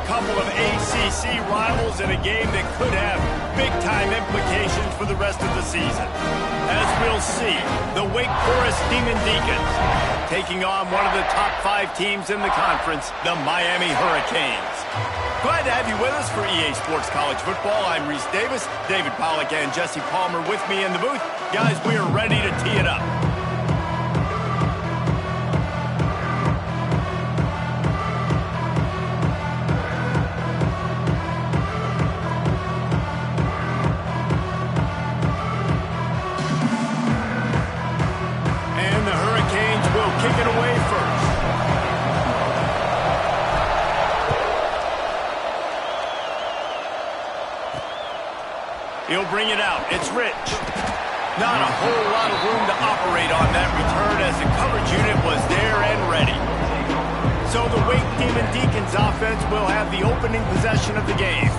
couple of ACC rivals in a game that could have big-time implications for the rest of the season. As we'll see, the Wake Forest Demon Deacons taking on one of the top 5 teams in the conference, the Miami Hurricanes. Glad to have you with us for EA Sports College Football. I'm Reese Davis, David Pollack, and Jesse Palmer with me in the booth. Guys, we are ready to tee it up. Kick it away first. He'll bring it out. It's Rich. Not a whole lot of room to operate on that return as the coverage unit was there and ready. So the Wake Demon Deacons offense will have the opening possession of the game.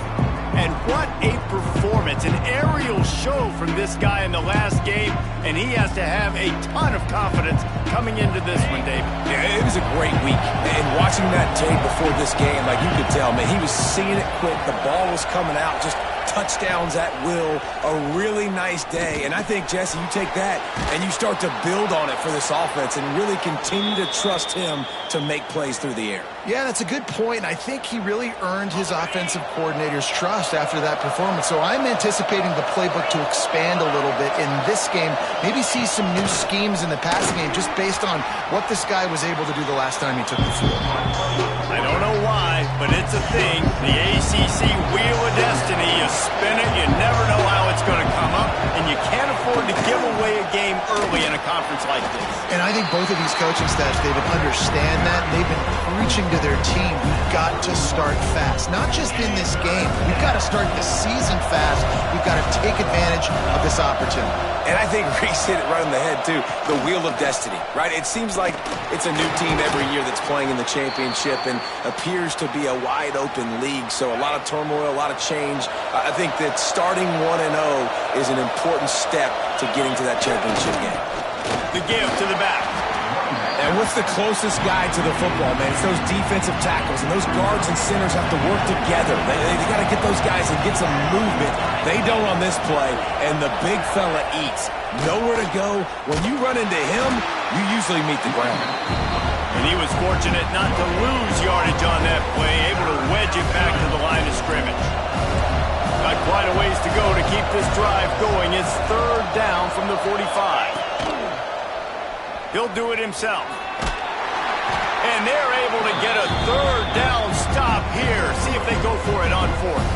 And what a performance, an aerial show from this guy in the last game, and he has to have a ton of confidence coming into this one, David. Yeah, it was a great week, and watching that tape before this game, like you could tell, man, he was seeing it quick, the ball was coming out, just touchdowns at will, a really nice day. And I think, Jesse, you take that and you start to build on it for this offense and really continue to trust him to make plays through the air. Yeah, that's a good point. I think he really earned his offensive coordinator's trust after that performance. So I'm anticipating the playbook to expand a little bit in this game, maybe see some new schemes in the passing game just based on what this guy was able to do the last time he took the field. I don't know why, but it's a thing. The ACC Wheel of Destiny, you spin it, you never know how it's going to come up, and you can't afford to give away a game early in a conference like this. And I think both of these coaching staffs, David, understand that. They've been preaching to their team, we've got to start fast. Not just in this game, we've got to start the season fast. We've got to take advantage of this opportunity. And I think Reese hit it right on the head, too. The Wheel of Destiny, right? It seems like it's a new team every year that's playing in the championship and appears to be a wide-open league. So a lot of turmoil, a lot of change. I think that starting 1-0 is an important step to getting to that championship game. The give to the back. And what's the closest guy to the football, man? It's those defensive tackles, and those guards and centers have to work together. They got to get those guys and get some movement. They don't on this play, and the big fella eats. Nowhere to go. When you run into him, you usually meet the ground. And he was fortunate not to lose yardage on that play, able to wedge it back to the line of scrimmage. Got quite a ways to go to keep this drive going. It's third down from the 45. He'll do it himself. And they're able to get a third down stop here. See if they go for it on fourth.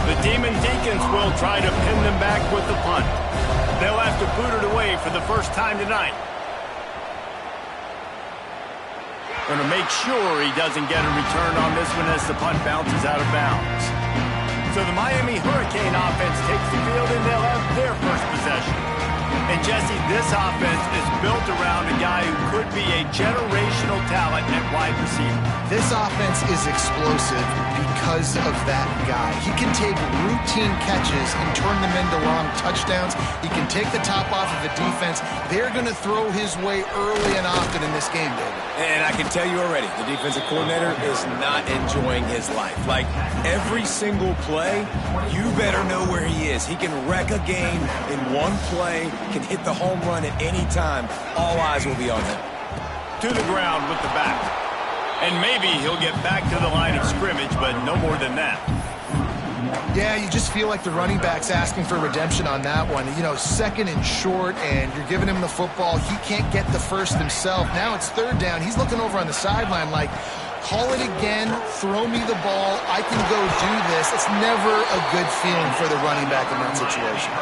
The Demon Deacons will try to pin them back with the punt. They'll have to boot it away for the first time tonight. Going to make sure he doesn't get a return on this one as the punt bounces out of bounds. So the Miami Hurricane offense takes the field and they'll have their first possession. And Jesse, this offense is built around a guy who could be a generational talent at wide receiver. This offense is explosive because of that guy. He can take routine catches and turn them into long touchdowns. He can take the top off of a defense. They're going to throw his way early and often in this game, David. And I can tell you already, the defensive coordinator is not enjoying his life. Like, every single play, you better know where he is. He can wreck a game in one play, can hit the home run at any time. All eyes will be on him. To the ground with the back. And maybe he'll get back to the line of scrimmage, but no more than that. Yeah, you just feel like the running back's asking for redemption on that one. You know, second and short, and you're giving him the football. He can't get the first himself. Now it's third down. He's looking over on the sideline like, call it again, throw me the ball, I can go do this. It's never a good feeling for the running back in that situation.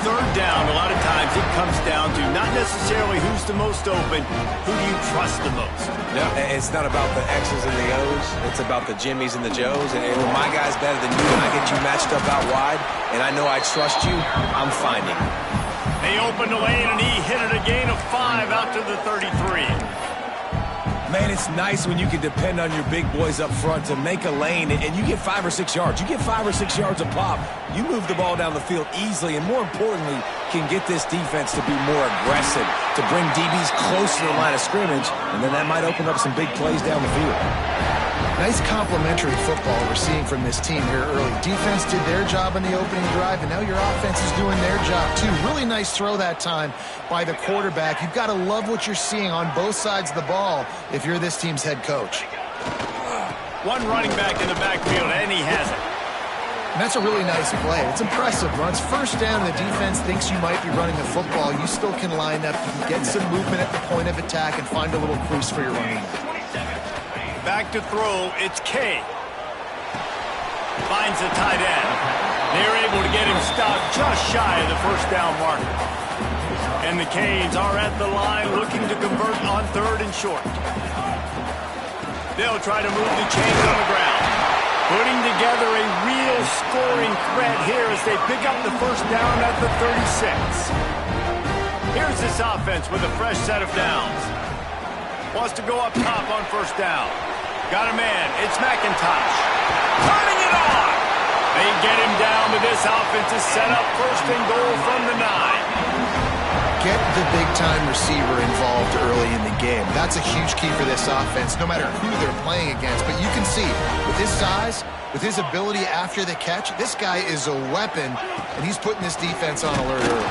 Third down, a lot of times it comes down to not necessarily who's the most open, who do you trust the most? No, it's not about the X's and the O's. It's about the Jimmys and the Joes. And when my guy's better than you and I get you matched up out wide, and I know I trust you, I'm finding it. They opened the lane, and he hit it a gain of 5 out to the 33. Man, it's nice when you can depend on your big boys up front to make a lane, and you get 5 or 6 yards. You get 5 or 6 yards a pop. You move the ball down the field easily, and more importantly, can get this defense to be more aggressive, to bring DBs close to the line of scrimmage, and then that might open up some big plays down the field. Nice complimentary football we're seeing from this team here early. Defense did their job on the opening drive, and now your offense is doing their job too. Really nice throw that time by the quarterback. You've got to love what you're seeing on both sides of the ball if you're this team's head coach. One running back in the backfield, and he has it. And that's a really nice play. It's impressive. When it's first down and the defense thinks you might be running the football, you still can line up. You can get some movement at the point of attack and find a little crease for your running back. Back to throw, it's K. Finds the tight end. They're able to get him stopped just shy of the first down marker. And the Canes are at the line looking to convert on 3rd and short. They'll try to move the chains on the ground. Putting together a real scoring threat here as they pick up the first down at the 36. Here's this offense with a fresh set of downs. Wants to go up top on first down. Got a man. It's McIntosh. Turning it on. They get him down, but this offense is set up 1st and goal from the 9. Get the big-time receiver involved early in the game. That's a huge key for this offense, no matter who they're playing against. But you can see, with his size, with his ability after the catch, this guy is a weapon, and he's putting this defense on alert early.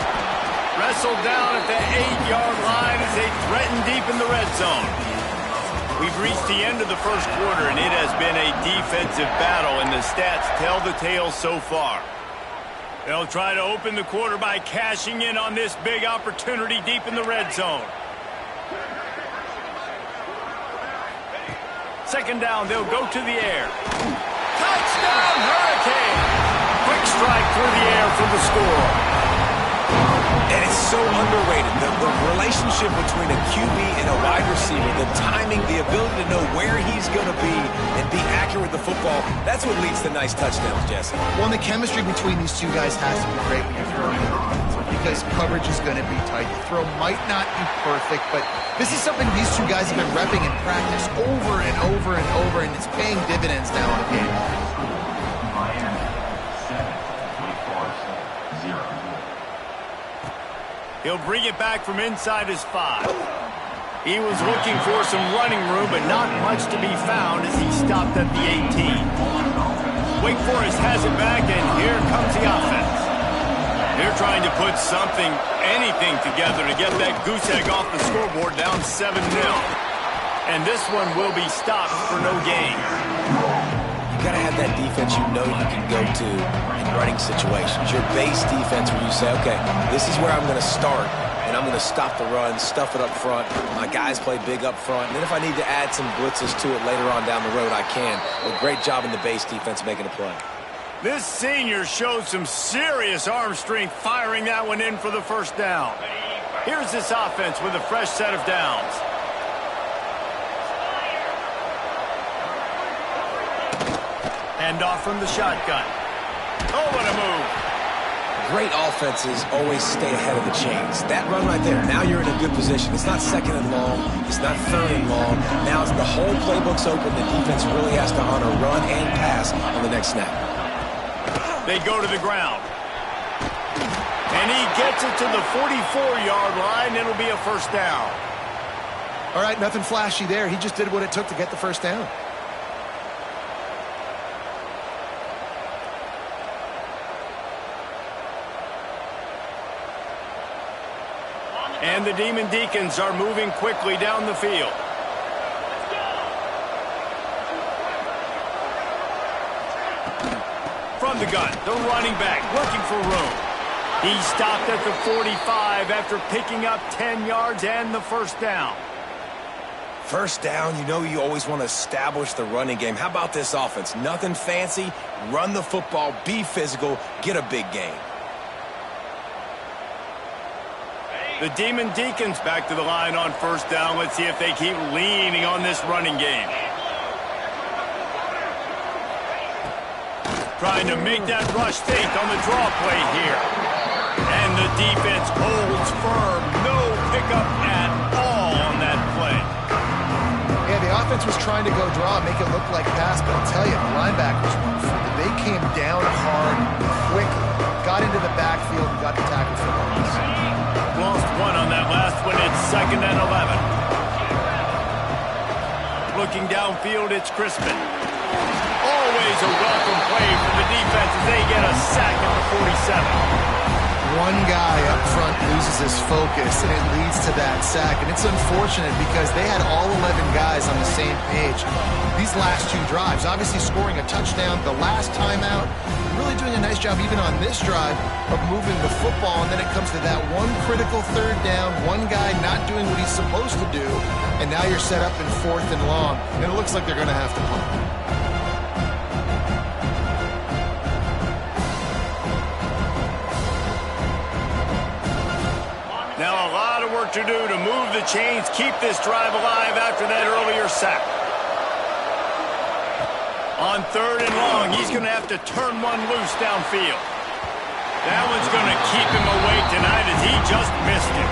Wrestled down at the 8-yard line as they threaten deep in the red zone. We've reached the end of the first quarter, and it has been a defensive battle, and the stats tell the tale so far. They'll try to open the quarter by cashing in on this big opportunity deep in the red zone. 2nd down, they'll go to the air. Touchdown, Hurricane! Quick strike through the air for the score. And it's so underrated. The relationship between a QB and a wide receiver, the timing, the ability to know where he's going to be and be accurate with the football, that's what leads to nice touchdowns, Jesse. Well, and the chemistry between these two guys has to be great when you're throwing it, because coverage is going to be tight. The throw might not be perfect, but this is something these two guys have been repping in practice over and over and over, and it's paying dividends now in the game. He'll bring it back from inside his 5. He was looking for some running room, but not much to be found as he stopped at the 18. Wake Forest has it back, and here comes the offense. They're trying to put something, anything together to get that goose egg off the scoreboard down 7-0. And this one will be stopped for no gain. You got to have that defense you know you can go to in running situations. Your base defense where you say, okay, this is where I'm going to start, and I'm going to stop the run, stuff it up front. My guys play big up front, and then if I need to add some blitzes to it later on down the road, I can. But great job in the base defense making a play. This senior showed some serious arm strength firing that one in for the first down. Here's this offense with a fresh set of downs. Handoff from the shotgun. Oh, what a move. Great offenses always stay ahead of the chains. That run right there, now you're in a good position. It's not 2nd and long. It's not 3rd and long. Now the whole playbook's open. The defense really has to honor run and pass on the next snap. They go to the ground. And he gets it to the 44-yard line. It'll be a first down. All right, nothing flashy there. He just did what it took to get the first down. And the Demon Deacons are moving quickly down the field. From the gun, the running back looking for room. He stopped at the 45 after picking up 10 yards and the first down. First down, you know you always want to establish the running game. How about this offense? Nothing fancy. Run the football, be physical, get a big gain. The Demon Deacons back to the line on first down. Let's see if they keep leaning on this running game. Trying to make that rush fake on the draw play here. And the defense holds firm. No pickup at all on that play. Yeah, the offense was trying to go draw, make it look like pass, but I'll tell you, the linebackers were free. They came down hard, quickly, got into the backfield, and got the tackle for loss. Lost one on that last one. It's 2nd and 11. Looking downfield, it's Crispin. Always a welcome play for the defense as they get a sack at the 47. One guy up front loses his focus, and it leads to that sack. And it's unfortunate because they had all 11 guys on the same page. These last two drives, obviously scoring a touchdown, the last timeout, really doing a nice job even on this drive of moving the football. And then it comes to that one critical third down, one guy not doing what he's supposed to do, and now you're set up in 4th and long. And it looks like they're going to have to punt. Now a lot of work to do to move the chains, keep this drive alive after that earlier sack. On 3rd and long, he's going to have to turn one loose downfield. That one's going to keep him awake tonight as he just missed it.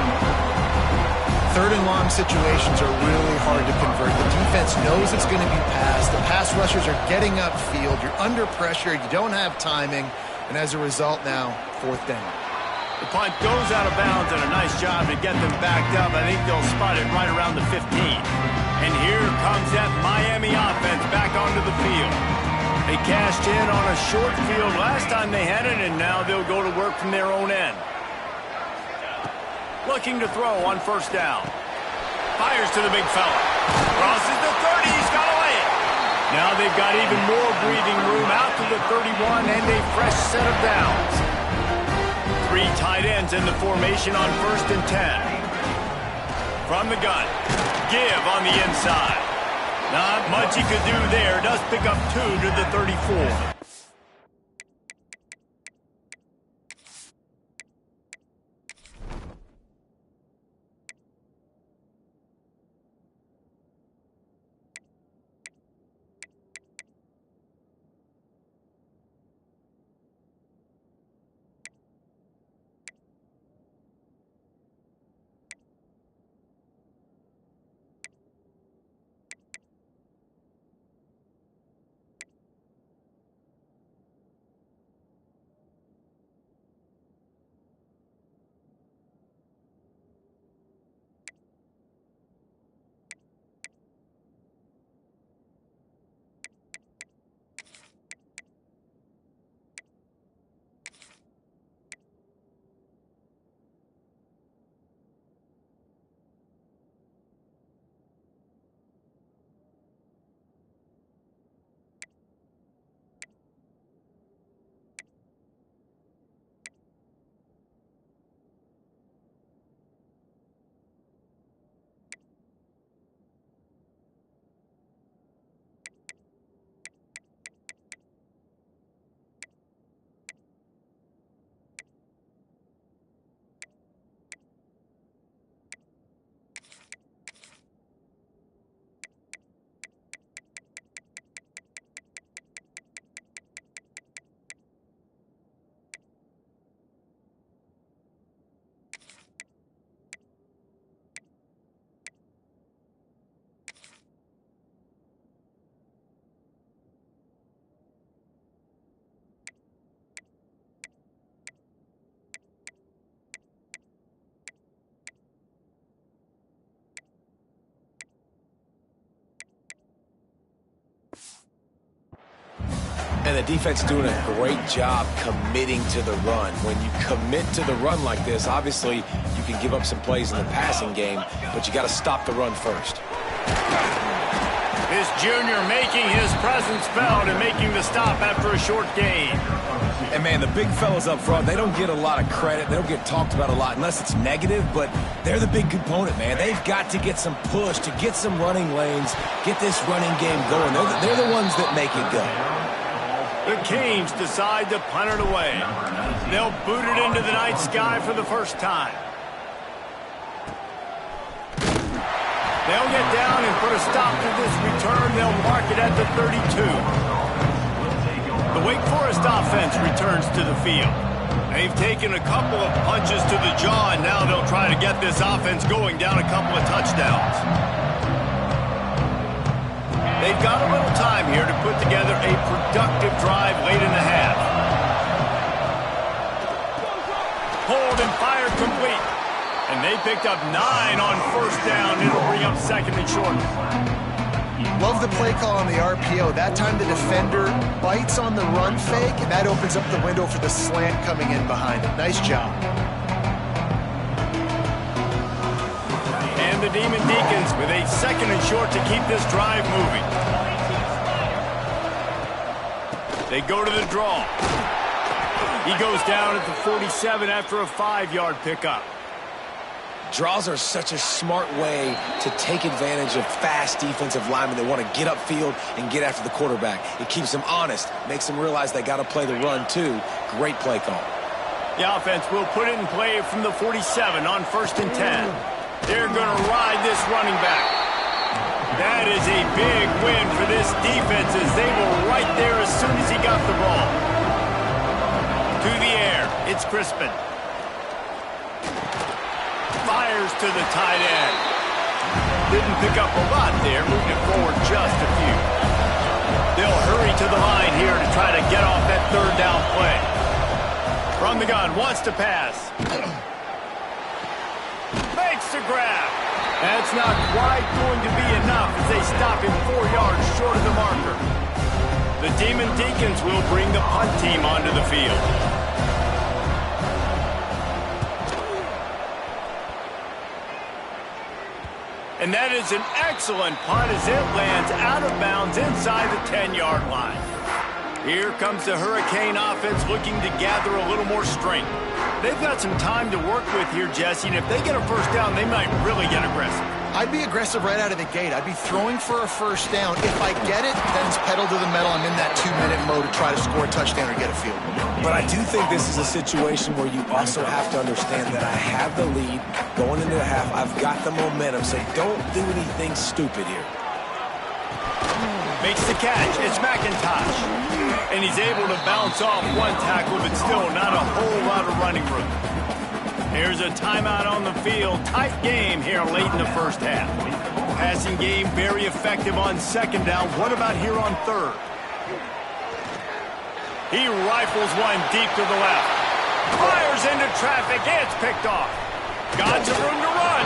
3rd and long situations are really hard to convert. The defense knows it's going to be passed. The pass rushers are getting upfield. You're under pressure. You don't have timing. And as a result now, 4th down. The punt goes out of bounds, and a nice job to get them backed up. I think they'll spot it right around the 15. And here comes that Miami offense back onto the field. They cashed in on a short field last time they had it, and now they'll go to work from their own end. Looking to throw on 1st down. Fires to the big fella. Crosses the 30. He's got to lay it. Now they've got even more breathing room out to the 31 and a fresh set of downs. 3 tight ends in the formation on 1st and 10. From the gun. Give on the inside. Not much he could do there. Does pick up 2 to the 34. And the defense doing a great job committing to the run. When you commit to the run like this, obviously you can give up some plays in the passing game, but you got to stop the run first. This junior making his presence felt and making the stop after a short gain. And, man, the big fellas up front, they don't get a lot of credit. They don't get talked about a lot unless it's negative, but they're the big component, man. They've got to get some push, to get some running lanes, get this running game going. They're the ones that make it go. The Canes decide to punt it away. They'll boot it into the night sky for the first time. They'll get down and put a stop to this return. They'll mark it at the 32. The Wake Forest offense returns to the field. They've taken a couple of punches to the jaw, and now they'll try to get this offense going down a couple of touchdowns. They've got a little time here to put together a productive drive late in the half. Hold and fire complete. And they picked up 9 on first down. It'll bring up second and short. Love the play call on the RPO. That time the defender bites on the run fake, and that opens up the window for the slant coming in behind it. Nice job. And the Demon Deacons with a 2nd and short to keep this drive moving. They go to the draw. He goes down at the 47 after a 5-yard pickup. Draws are such a smart way to take advantage of fast defensive linemen that want to get upfield and get after the quarterback. It keeps them honest, makes them realize they got to play the run too. Great play call. The offense will put it in play from the 47 on 1st and 10. They're going to ride this running back. That is a big win for this defense as they were right there as soon as he got the ball. To the air, it's Crispin. Fires to the tight end. Didn't pick up a lot there, moving it forward just a few. They'll hurry to the line here to try to get off that 3rd down play. From the gun, wants to pass. Makes the grab. That's not quite going to be enough as they stop him 4 yards short of the marker. The Demon Deacons will bring the punt team onto the field. And that is an excellent punt as it lands out of bounds inside the 10-yard line. Here comes the Hurricane offense looking to gather a little more strength. They've got some time to work with here, Jesse, and if they get a 1st down, they might really get aggressive. I'd be aggressive right out of the gate. I'd be throwing for a 1st down. If I get it, then it's pedal to the metal. I'm in that 2-minute mode to try to score a touchdown or get a field goal. But I do think this is a situation where you also have to understand that I have the lead going into the half. I've got the momentum, so don't do anything stupid here. Makes the catch. It's McIntosh. And he's able to bounce off one tackle, but still not a whole lot of running room. Here's a timeout on the field. Tight game here late in the 1st half. Passing game very effective on 2nd down. What about here on 3rd? He rifles one deep to the left. Fires into traffic. It's picked off. Got some room to run.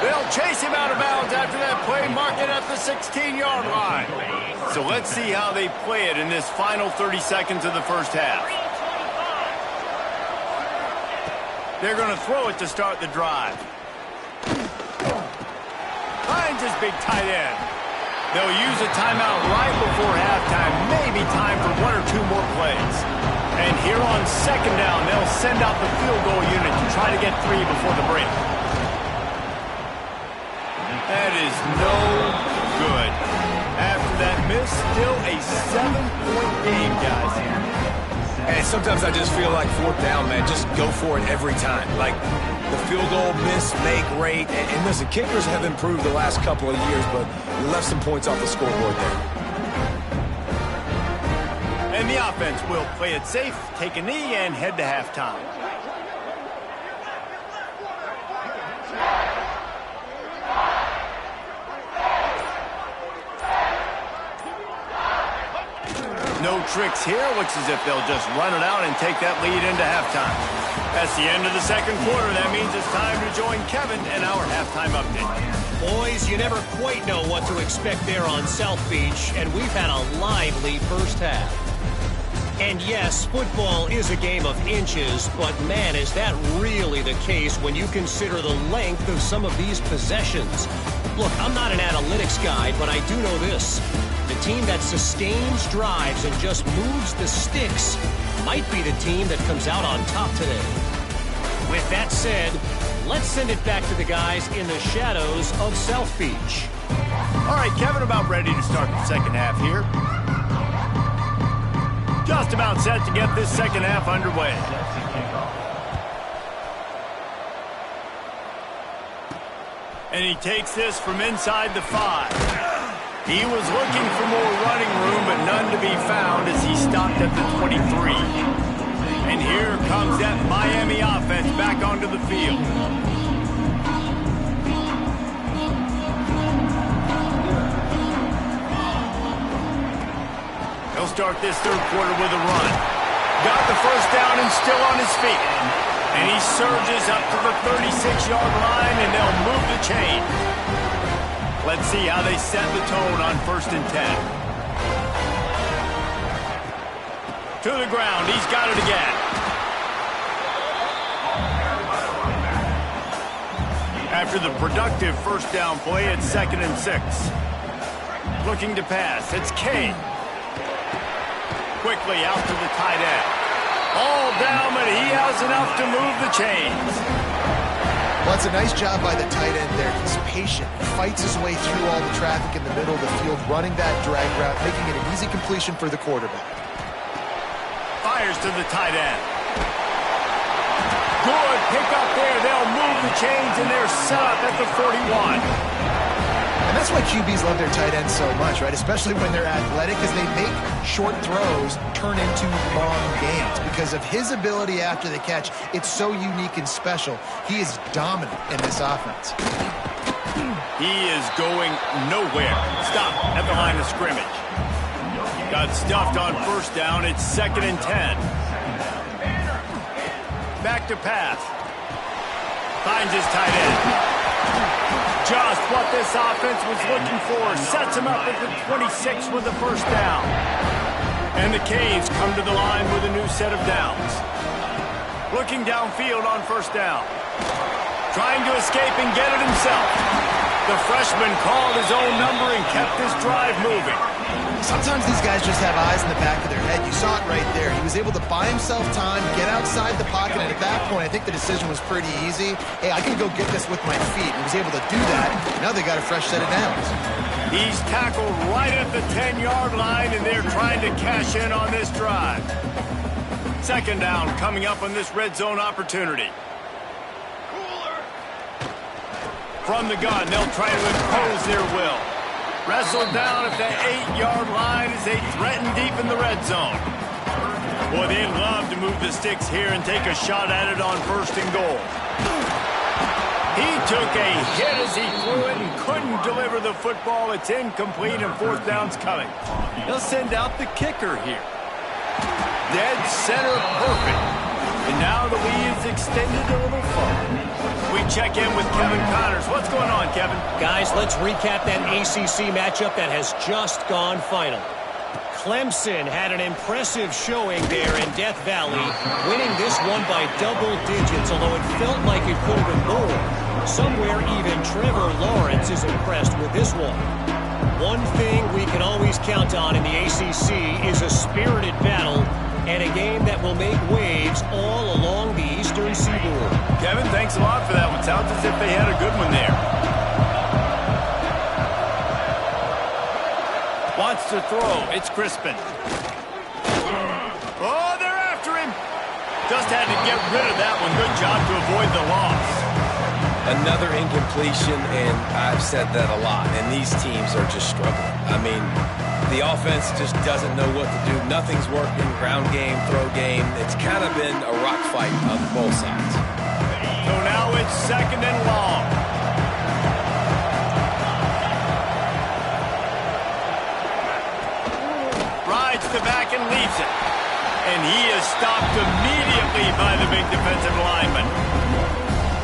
They'll chase him out of bounds after that play, mark it at the 16-yard line. So let's see how they play it in this final 30 seconds of the 1st half. They're going to throw it to start the drive. Finds his big tight end. They'll use a timeout right before halftime. Maybe time for 1 or 2 more plays. And here on 2nd down, they'll send out the field goal unit to try to get 3 before the break. That is no good. After that miss, still a 7-point game, guys. And sometimes I just feel like 4th down, man, just go for it every time. Like the field goal miss, make rate. And listen, kickers have improved the last couple of years, but we left some points off the scoreboard there. And the offense will play it safe, take a knee, and head to halftime. No tricks here. Looks as if they'll just run it out and take that lead into halftime. That's the end of the 2nd quarter. That means it's time to join Kevin in our halftime update. Boys, you never quite know what to expect there on South Beach, and we've had a lively 1st half. And yes, football is a game of inches, but man, is that really the case when you consider the length of some of these possessions. Look, I'm not an analytics guy, but I do know this. The team that sustains drives and just moves the sticks might be the team that comes out on top today. With that said, let's send it back to the guys in the shadows of South Beach. All right, Kevin, about ready to start the 2nd half here. Just about set to get this 2nd half underway. And he takes this from inside the 5. He was looking for more running room, but none to be found as he stopped at the 23. And here comes that Miami offense back onto the field. He'll start this 3rd quarter with a run. Got the 1st down and still on his feet. And he surges up to the 36-yard line, and they'll move the chain. Let's see how they set the tone on 1st and 10. To the ground. He's got it again. After the productive first down play, it's 2nd and 6. Looking to pass. It's Kane. Quickly out to the tight end. All down, but he has enough to move the chains. Well, it's a nice job by the tight end there. He's patient. He fights his way through all the traffic in the middle of the field, running that drag route, making it an easy completion for the quarterback. Fires to the tight end. Good pick up there. They'll move the chains, and they're set up at the 41. And that's why QBs love their tight ends so much, right? Especially when they're athletic, because they make short throws turn into long gains. Because of his ability after the catch, it's so unique and special. He is dominant in this offense. He is going nowhere. Stop at the line of scrimmage. Got stuffed on 1st down. It's 2nd and 10. Back to pass. Finds his tight end. Just what this offense was looking for. Sets him up at the 26 with the 1st down. And the Canes come to the line with a new set of downs. Looking downfield on 1st down. Trying to escape and get it himself. The freshman called his own number and kept this drive moving. Sometimes these guys just have eyes in the back of their head. You saw it right there. He was able to buy himself time, get outside the pocket, and at that point, I think the decision was pretty easy. Hey, I can go get this with my feet. He was able to do that. Now they got a fresh set of downs. He's tackled right at the 10-yard line, and they're trying to cash in on this drive. 2nd down coming up on this red zone opportunity. From the gun, they'll try to impose their will. Wrestled down at the 8-yard line as they threaten deep in the red zone. Boy, they'd love to move the sticks here and take a shot at it on 1st and goal. He took a hit as he threw it and couldn't deliver the football. It's incomplete and 4th down's coming. They'll send out the kicker here. Dead center perfect. And now the lead is extended a little far. We check in with Kevin Connors. What's going on, Kevin? Guys, let's recap that ACC matchup that has just gone final. Clemson had an impressive showing there in Death Valley, winning this one by double digits, although it felt like it could have been more. Somewhere even Trevor Lawrence is impressed with this one. One thing we can always count on in the ACC is a spirited battle and a game that will make waves all along the Eastern Seaboard. Kevin, thanks a lot for that one. Sounds as if they had a good one there. Wants to throw. It's Crispin. Oh, they're after him. Just had to get rid of that one. Good job to avoid the loss. Another incompletion, and I've said that a lot, and these teams are just struggling. I mean, the offense just doesn't know what to do. Nothing's working. Ground game, throw game. It's kind of been a rock fight on both sides. So now it's 2nd and long. Rides the back and leaves it. And he is stopped immediately by the big defensive lineman.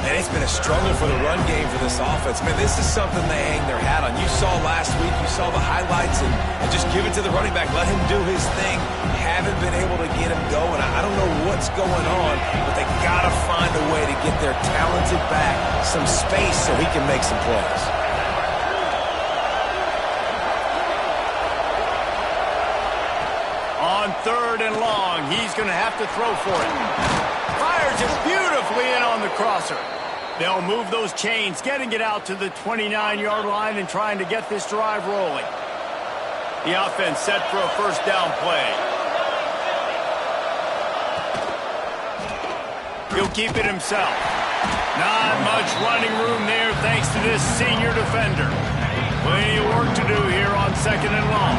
And it's been a struggle for the run game for this offense. Man, this is something they hang their hat on. You saw last week, you saw the highlights, and just give it to the running back. Let him do his thing. Haven't been able to get him going. I don't know what's going on, but they got to find a way to get their talented back some space so he can make some plays. On 3rd and long, he's going to have to throw for it. Fires it beautifully in on the crosser. They'll move those chains, getting it out to the 29-yard line and trying to get this drive rolling. The offense set for a 1st down play. He'll keep it himself. Not much running room there thanks to this senior defender. Plenty of work to do here on 2nd and long.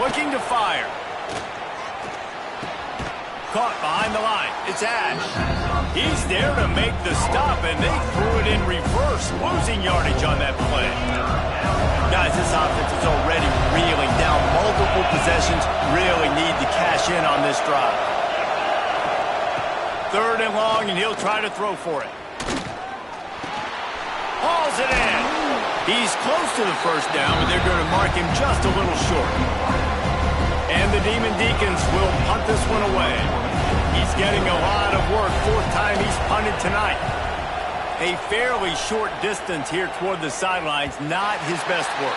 Looking to fire. Caught behind the line. It's Ash. He's there to make the stop, and they threw it in reverse, losing yardage on that play. Guys, this offense is already reeling down multiple possessions. Really need to cash in on this drive. 3rd and long, and he'll try to throw for it. Hauls it in. He's close to the first down, but they're going to mark him just a little short. And the Demon Deacons will punt this one away. He's getting a lot of work. 4th time he's punted tonight. A fairly short distance here toward the sidelines, not his best work.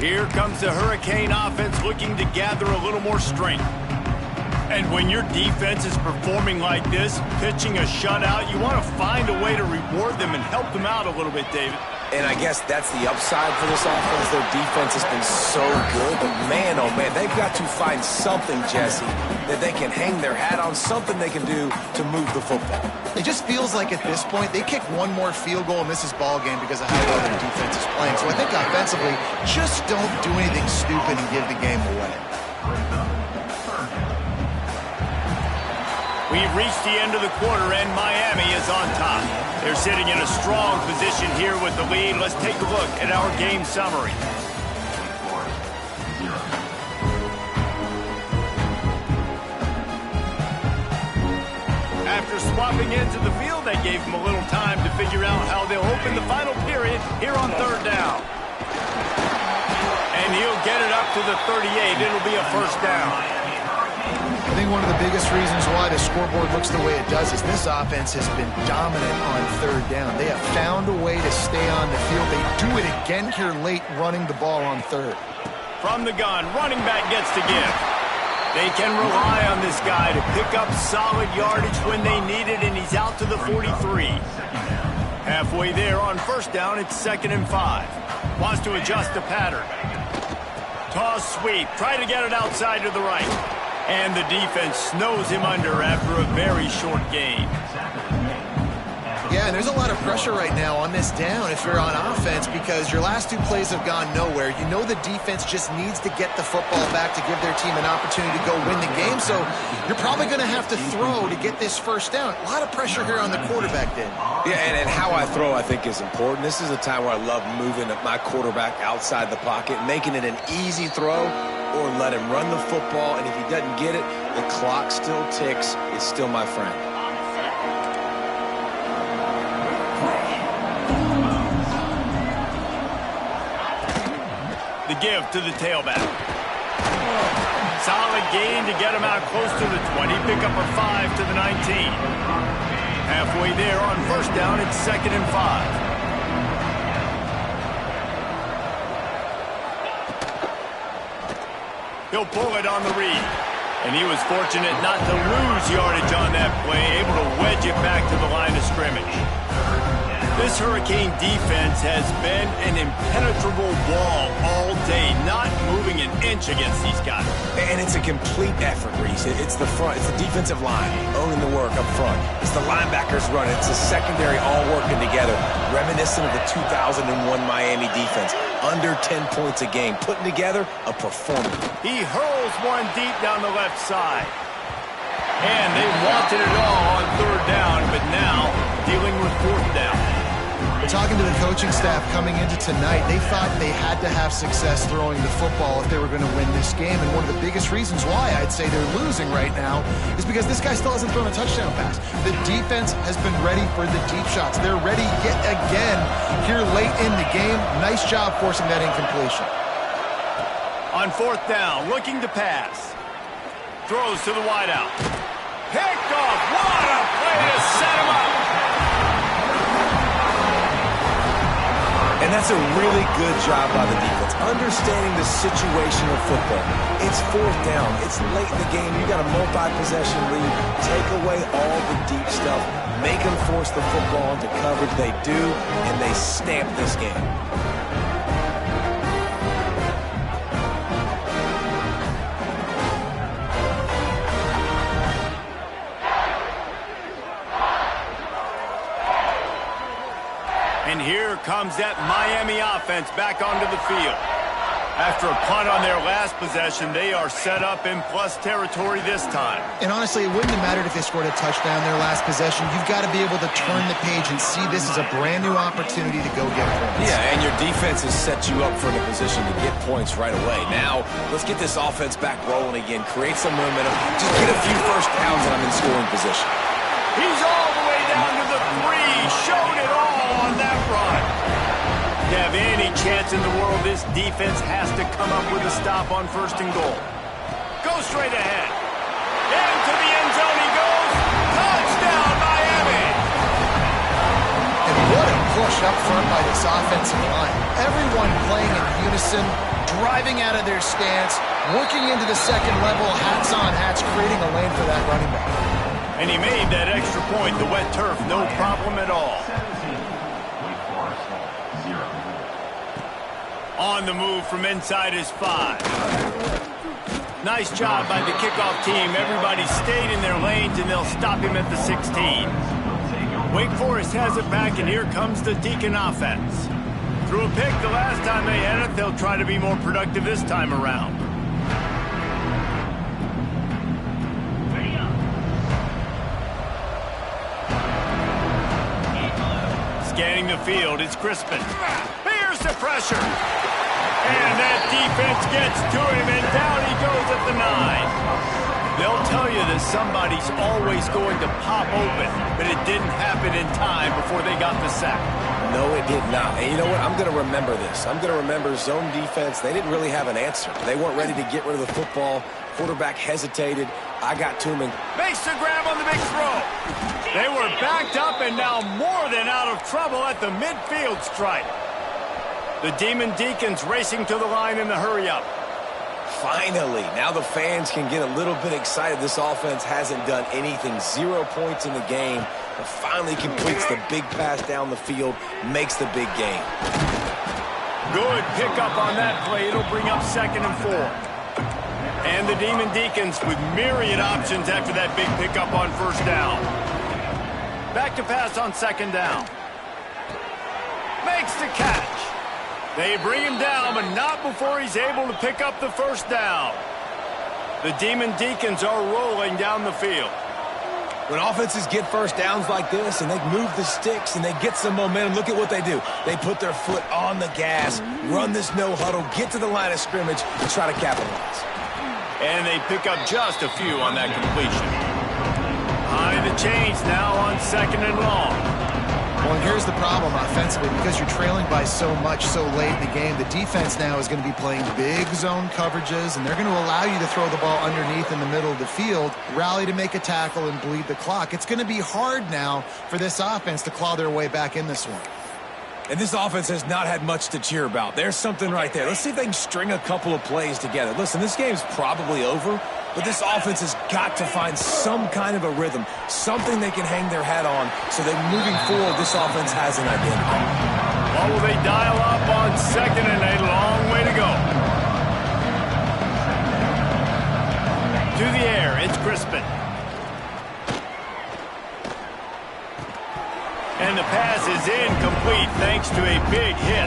Here comes the Hurricane offense looking to gather a little more strength. And when your defense is performing like this, pitching a shutout, you want to find a way to reward them and help them out a little bit, David. And I guess that's the upside for this offense. Their defense has been so good, but man, oh man, they've got to find something, Jesse, that they can hang their hat on, something they can do to move the football. It just feels like at this point, they kick one more field goal and miss this ball game because of how well their defense is playing. So I think offensively, just don't do anything stupid and give the game away. We've reached the end of the quarter, and Miami is on top. They're sitting in a strong position here with the lead. Let's take a look at our game summary. After swapping into the field, that gave them a little time to figure out how they'll open the final period here on 3rd down. And he'll get it up to the 38. It'll be a first down. I think one of the biggest reasons why the scoreboard looks the way it does is this offense has been dominant on 3rd down. They have found a way to stay on the field. They do it again here late, running the ball on 3rd. From the gun, running back gets to give. They can rely on this guy to pick up solid yardage when they need it, and he's out to the 43. Halfway there on 1st down, it's 2nd and 5. Wants to adjust the pattern. Toss sweep, try to get it outside to the right. And the defense snows him under after a very short game. Yeah, and there's a lot of pressure right now on this down if you're on offense because your last 2 plays have gone nowhere. You know the defense just needs to get the football back to give their team an opportunity to go win the game, so you're probably going to have to throw to get this 1st down. A lot of pressure here on the quarterback, then. Yeah, and how I throw, I think, is important. This is a time where I love moving my quarterback outside the pocket, making it an easy throw, or let him run the football, and if he doesn't get it, the clock still ticks. It's still my friend. The give to the tailback. Solid gain to get him out close to the 20. Pick up a 5 to the 19. Halfway there on 1st down, it's 2nd and 5. He'll pull it on the read. And he was fortunate not to lose yardage on that play, able to wedge it back to the line of scrimmage. This Hurricane defense has been an impenetrable wall all day, not moving an inch against these guys. And it's a complete effort, Reese. It's the front. It's the defensive line owning the work up front. It's the linebackers running. It's the secondary all working together, reminiscent of the 2001 Miami defense. Under 10 points a game, putting together a performance. He hurls one deep down the left side. And they wanted it all on 3rd down, but now dealing with 4th down. Talking to the coaching staff coming into tonight, they thought they had to have success throwing the football if they were going to win this game. And one of the biggest reasons why I'd say they're losing right now is because this guy still hasn't thrown a touchdown pass. The defense has been ready for the deep shots. They're ready yet again here late in the game. Nice job forcing that incompletion. On 4th down, looking to pass. Throws to the wideout. Picked off. What a play to set him up. And that's a really good job by the defense, understanding the situation of football. It's 4th down. It's late in the game. You got a multi-possession lead. Take away all the deep stuff. Make them force the football into coverage. They do, and they stamp this game. And here comes that Miami offense back onto the field. After a punt on their last possession, they are set up in plus territory this time. And honestly, it wouldn't have mattered if they scored a touchdown their last possession. You've got to be able to turn the page and see this as a brand new opportunity to go get points. Yeah, and your defense has set you up for the position to get points right away. Now, let's get this offense back rolling again, create some momentum, just get a few first downs and I'm in scoring position. He's all the way down to the 3, showed it all on that run. To have any chance in the world, this defense has to come up with a stop on 1st and goal. Go straight ahead. Into the end zone he goes. Touchdown, Miami! And what a push up front by this offensive line. Everyone playing in unison, driving out of their stance, working into the second level, hats on hats, creating a lane for that running back. And he made that extra point, the wet turf, no problem at all. On the move from inside his 5. Nice job by the kickoff team. Everybody stayed in their lanes, and they'll stop him at the 16. Wake Forest has it back, and here comes the Deacon offense. Threw a pick the last time they had it. They'll try to be more productive this time around. Scanning the field, it's Crispin. Here's the pressure. And that defense gets to him, and down he goes at the 9. They'll tell you that somebody's always going to pop open, but it didn't happen in time before they got the sack. No, it did not. And you know what? I'm going to remember this. I'm going to remember zone defense. They didn't really have an answer. They weren't ready to get rid of the football. Quarterback hesitated. I got to him and makes the grab on the big throw. They were backed up and now more than out of trouble at the midfield stripe. The Demon Deacons racing to the line in the hurry-up. Finally, now the fans can get a little bit excited. This offense hasn't done anything. 0 points in the game, but finally completes the big pass down the field, makes the big game. Good pickup on that play. It'll bring up 2nd and 4. And the Demon Deacons with myriad options after that big pickup on 1st down. Back to pass on 2nd down. Makes the catch. They bring him down, but not before he's able to pick up the 1st down. The Demon Deacons are rolling down the field. When offenses get first downs like this and they move the sticks and they get some momentum, look at what they do. They put their foot on the gas, run this no huddle, get to the line of scrimmage, and try to capitalize. And they pick up just a few on that completion. High the chains now on 2nd and long. Well, and here's the problem offensively. Because you're trailing by so much so late in the game, the defense now is going to be playing big zone coverages, and they're going to allow you to throw the ball underneath in the middle of the field, rally to make a tackle, and bleed the clock. It's going to be hard now for this offense to claw their way back in this one. And this offense has not had much to cheer about. There's something right there. Let's see if they can string a couple of plays together. Listen, this game's probably over, but this offense has got to find some kind of a rhythm, something they can hang their hat on so that moving forward, this offense has an identity. What will they dial up on 2nd and a long way to go? To the air, it's Crispin. And the pass is incomplete thanks to a big hit.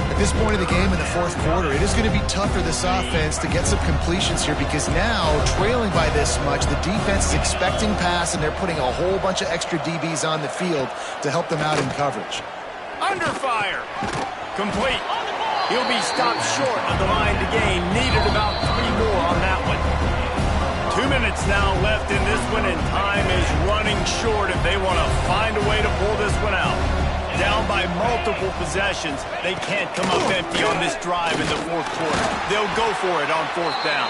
At this point of the game in the 4th quarter, it is going to be tough for this offense to get some completions here because now, trailing by this much, the defense is expecting pass and they're putting a whole bunch of extra DBs on the field to help them out in coverage. Under fire. Complete. He'll be stopped short of the line to gain. Needed about 3 more on that one. 2 minutes now left in this one, and time is running short if they want to find a way to pull this one out. Down by multiple possessions, they can't come up empty on this drive in the 4th quarter. They'll go for it on 4th down.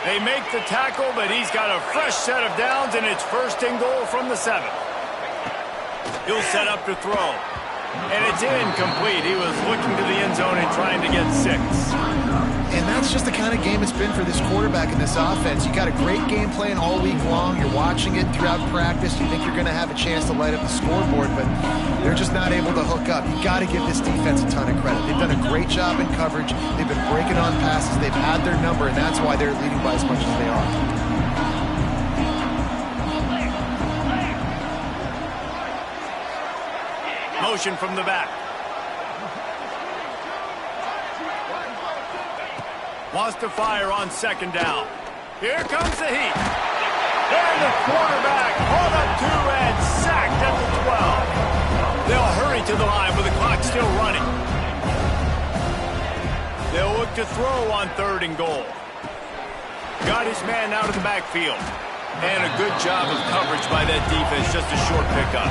They make the tackle, but he's got a fresh set of downs, and it's 1st and goal from the 7th. He'll set up to throw. And it's incomplete. He was looking to the end zone and trying to get 6. And that's just the kind of game it's been for this quarterback in this offense. You got a great game plan all week long. You're watching it throughout practice. You think you're going to have a chance to light up the scoreboard, but they're just not able to hook up. You got to give this defense a ton of credit. They've done a great job in coverage. They've been breaking on passes. They've had their number, and that's why they're leading by as much as they are. Motion from the back. Wants to fire on second down. Here comes the heat. And the quarterback hauled up 2 and sacked at the 12. They'll hurry to the line with the clock still running. They'll look to throw on 3rd and goal. Got his man out of the backfield. And a good job of coverage by that defense, just a short pickup.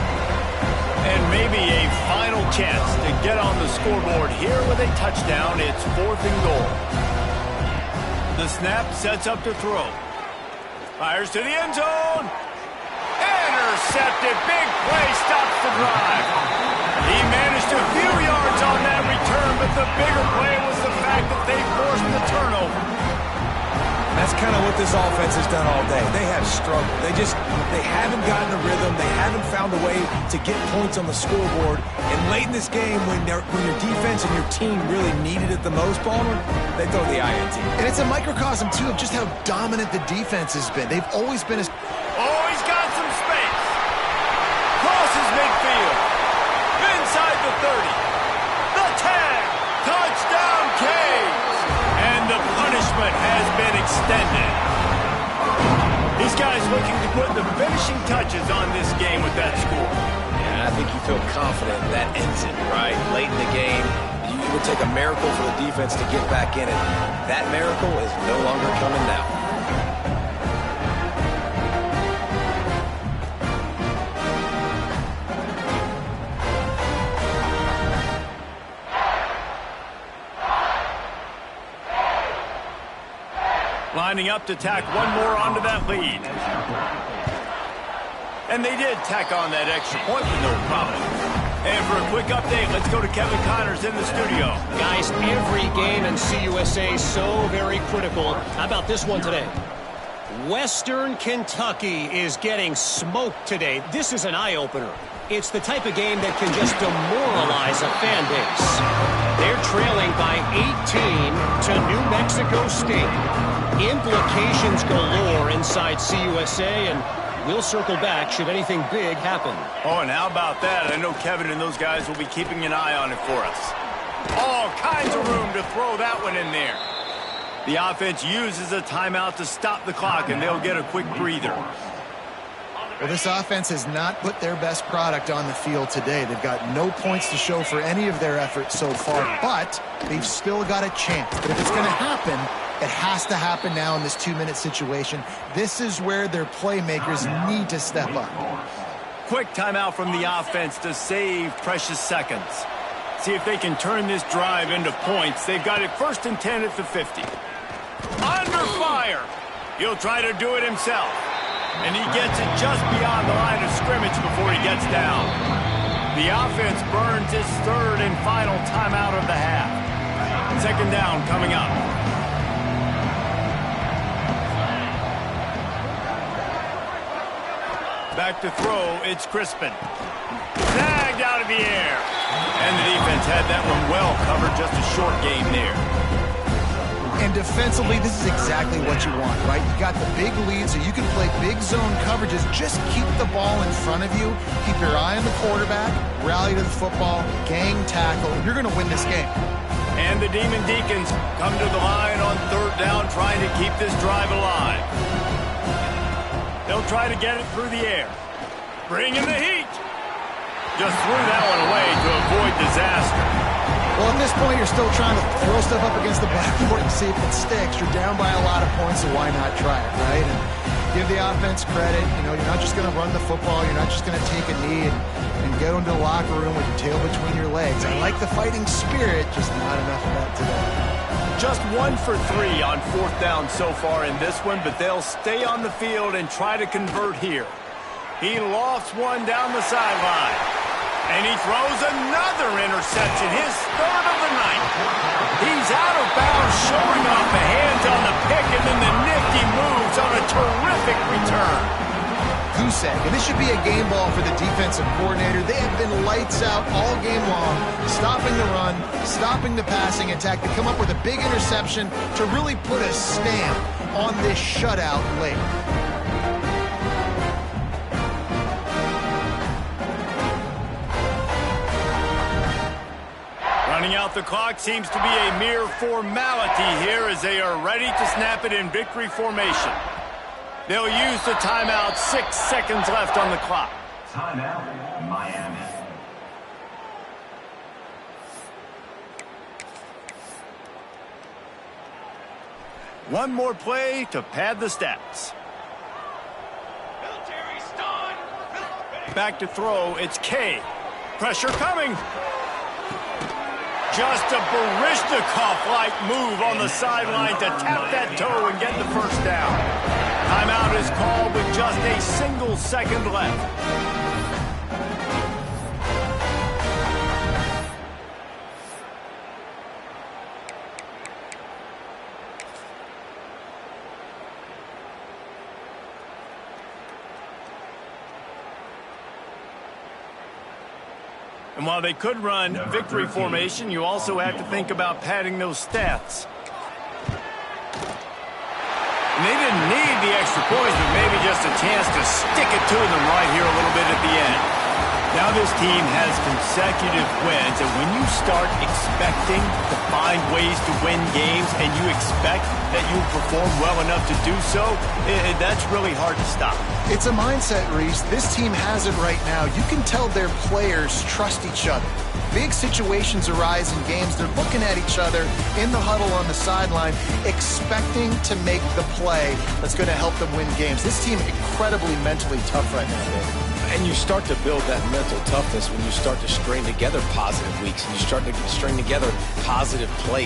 And maybe a final chance to get on the scoreboard here with a touchdown. It's 4th and goal. The snap sets up to throw. Fires to the end zone. Intercepted. Big play stops the drive. He managed a few yards on that return, but the bigger play was the fact that they forced the turnover. That's kind of what this offense has done all day. They have struggled. They haven't gotten the rhythm. They haven't found a way to get points on the scoreboard. And late in this game, when your defense and your team really needed it the most, Palmer, they throw the INT. And it's a microcosm, too, of just how dominant the defense has been. They've always been as... Oh, he's got some space. Crosses midfield. Inside the 30. The tag. Touchdown, Canes. And the punishment has been extended. These guys looking to put the finishing touches on this game with that score. Yeah, I think you feel confident that ends it, right? Late in the game, it would take a miracle for the defense to get back in it. That miracle is no longer coming now. Lining up to tack one more onto that lead. And they did tack on that extra point with no problem. And for a quick update, let's go to Kevin Connors in the studio. Guys, every game in CUSA is so very critical. How about this one today? Western Kentucky is getting smoked today. This is an eye-opener. It's the type of game that can just demoralize a fan base. They're trailing by 18 to New Mexico State. Implications galore inside CUSA, and we'll circle back should anything big happen. Oh, and how about that? I know Kevin and those guys will be keeping an eye on it for us. All kinds of room to throw that one in there. The offense uses a timeout to stop the clock, and they'll get a quick breather. Well, this offense has not put their best product on the field today. They've got no points to show for any of their efforts so far, but they've still got a chance. But if it's going to happen, it has to happen now in this 2-minute situation. This is where their playmakers need to step up. Quick timeout from the offense to save precious seconds. See if they can turn this drive into points. They've got it 1st and 10 at the 50. Under fire. He'll try to do it himself. And he gets it just beyond the line of scrimmage before he gets down. The offense burns his 3rd and final timeout of the half. 2nd down coming up. Back to throw, it's Crispin. Tagged out of the air. And the defense had that one well covered, just a short game there. And defensively, this is exactly what you want, right? You got the big lead, so you can play big zone coverages. Just keep the ball in front of you. Keep your eye on the quarterback. Rally to the football. Gang tackle. You're going to win this game. And the Demon Deacons come to the line on 3rd down, trying to keep this drive alive. They'll try to get it through the air. Bring in the heat. Just threw that one away to avoid disaster. Well, at this point, you're still trying to throw stuff up against the backboard and see if it sticks. You're down by a lot of points, so why not try it, right? And give the offense credit. You know, you're not just going to run the football. You're not just going to take a knee and get into the locker room with your tail between your legs. I like the fighting spirit, just not enough of that today. Just 1 for 3 on 4th down so far in this one, but they'll stay on the field and try to convert here. He lofts one down the sideline. And he throws another interception, his 3rd of the night. He's out of bounds, showing off the hands on the pick, and then the nifty moves on a terrific return. Goose egg, and this should be a game ball for the defensive coordinator. They have been lights out all game long, stopping the run, stopping the passing attack to come up with a big interception to really put a stamp on this shutout late. Running out the clock seems to be a mere formality here as they are ready to snap it in victory formation. They'll use the timeout. 6 seconds left on the clock. Timeout, Miami. One more play to pad the stats. Back to throw, it's K. Pressure coming. Just a Baryshnikov-like move on the sideline to tap that toe and get the first down. Timeout is called with just a single second left. And while they could run victory formation, you also have to think about padding those stats. And they didn't need the extra points, but maybe just a chance to stick it to them right here a little bit at the end. Now this team has consecutive wins, and when you start expecting to find ways to win games and you expect that you perform well enough to do so, that's really hard to stop. It's a mindset, Reese. This team has it right now. You can tell their players trust each other. Big situations arise in games. They're looking at each other in the huddle on the sideline, expecting to make the play that's going to help them win games. This team incredibly mentally tough right now, David. And you start to build that mental toughness when you start to string together positive weeks and you string together positive plays.